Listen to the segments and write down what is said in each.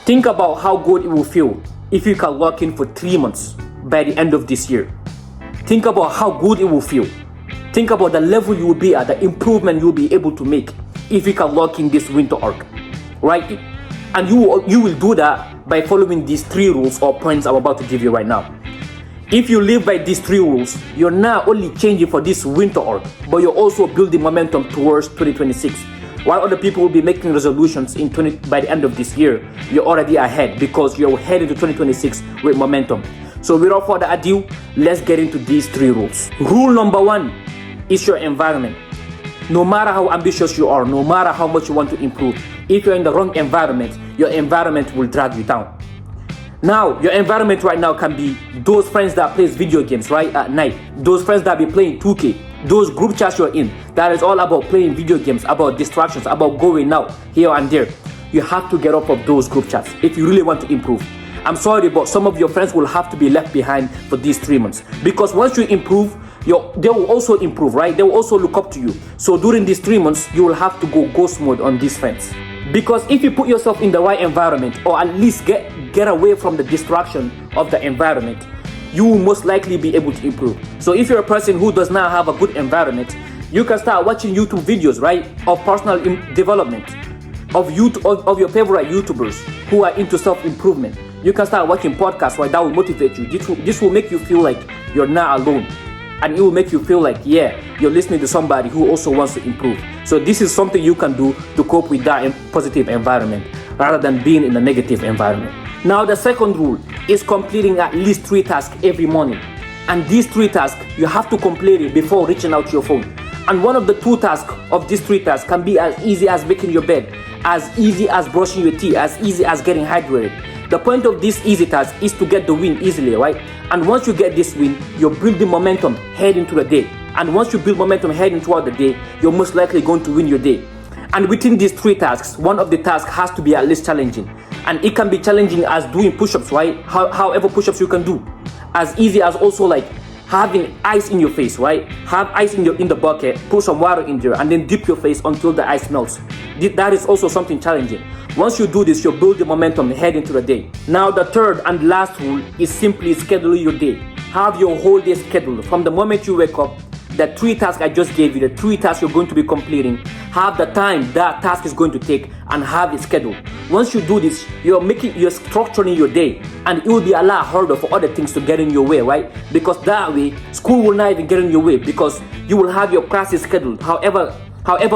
Think about how good it will feel if you can lock in for 3 months by the end of this year. Think about how good it will feel. Think about the level you will be at, the improvement you will be able to make if you can lock in this winter arc, right? And you will do that by following these 3 rules or points I'm about to give you right now. If you live by these 3 rules, you're not only changing for this winter arc, but you're also building momentum towards 2026. While other people will be making resolutions by the end of this year, you're already ahead because you're heading to 2026 with momentum. So without further ado, let's get into these 3 rules. Rule number 1 is your environment. No matter how ambitious you are, no matter how much you want to improve, if you're in the wrong environment, your environment will drag you down. Now, your environment right now can be those friends that plays video games right at night, those friends that be playing 2K, those group chats you're in, that is all about playing video games, about distractions, about going out here and there. You have to get off of those group chats if you really want to improve. I'm sorry, but some of your friends will have to be left behind for these 3 months, because once you improve, they will also improve, right? They will also look up to you. So during these 3 months, you will have to go ghost mode on these friends. Because if you put yourself in the right environment, or at least get away from the distraction of the environment, you will most likely be able to improve. So if you're a person who does not have a good environment, you can start watching YouTube videos, right, of personal development, of your favorite YouTubers who are into self-improvement. You can start watching podcasts, right, that will motivate you. This will make you feel like you're not alone. And it will make you feel like, yeah, you're listening to somebody who also wants to improve. So this is something you can do to cope with that positive environment rather than being in a negative environment. Now, the second rule is completing at least 3 tasks every morning. And these 3 tasks, you have to complete it before reaching out to your phone. And one of the 2 tasks of these 3 tasks can be as easy as making your bed, as easy as brushing your teeth, as easy as getting hydrated. The point of this easy task is to get the win easily, right? And once you get this win, you're building momentum heading into the day. And once you build momentum heading throughout the day, you're most likely going to win your day. And within these 3 tasks, one of the tasks has to be at least challenging. And it can be challenging as doing push-ups, right? However push-ups you can do. As easy as also like having ice in your face, right? Have ice in the bucket, put some water in there, and then dip your face until the ice melts. That is also something challenging. Once you do this, you're building momentum heading into the day. Now, the third and last rule is simply schedule your day. Have your whole day scheduled. From the moment you wake up, the 3 tasks I just gave you, the 3 tasks you're going to be completing, have the time that task is going to take and have it scheduled. Once you do this, you're structuring your day, and it will be a lot harder for other things to get in your way, right? Because that way, school will not even get in your way because you will have your classes scheduled. However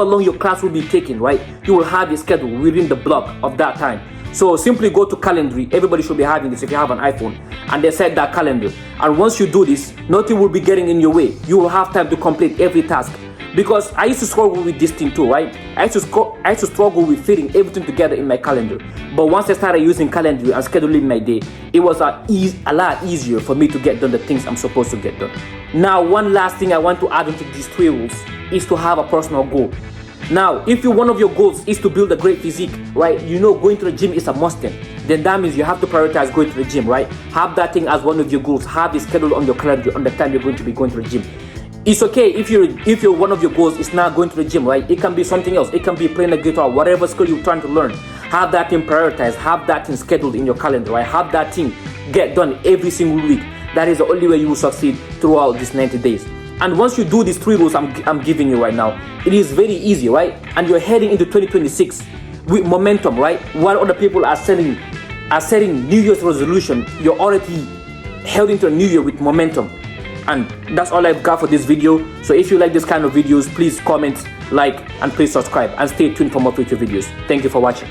long your class will be taken, right? You will have it scheduled within the block of that time. So simply go to Calendly. Everybody should be having this if you have an iPhone, and they set that calendar. And once you do this, nothing will be getting in your way. You will have time to complete every task. Because I used to struggle with this thing too, right? I used to struggle with fitting everything together in my calendar. But once I started using Calendly and scheduling my day, it was a lot easier for me to get done the things I'm supposed to get done. Now, one last thing I want to add into these 3 rules is to have a personal goal. Now, if one of your goals is to build a great physique, right? You know going to the gym is a must then that means you have to prioritize going to the gym, right? Have that thing as one of your goals. Have it scheduled on your calendar on the time you're going to be going to the gym. It's okay if you're one of your goals is not going to the gym, right? It can be something else. It can be playing a guitar, whatever skill you're trying to learn. Have that thing prioritized. Have that thing scheduled in your calendar, right? Have that thing get done every single week. That is the only way you will succeed throughout these 90 days. And once you do these 3 rules I'm giving you right now, it is very easy, right? And you're heading into 2026 with momentum, right? While other people are setting New Year's resolution, you're already heading to a new year with momentum. And that's all I've got for this video. So if you like this kind of videos, please comment, like, and please subscribe, and stay tuned for more future videos. Thank you for watching.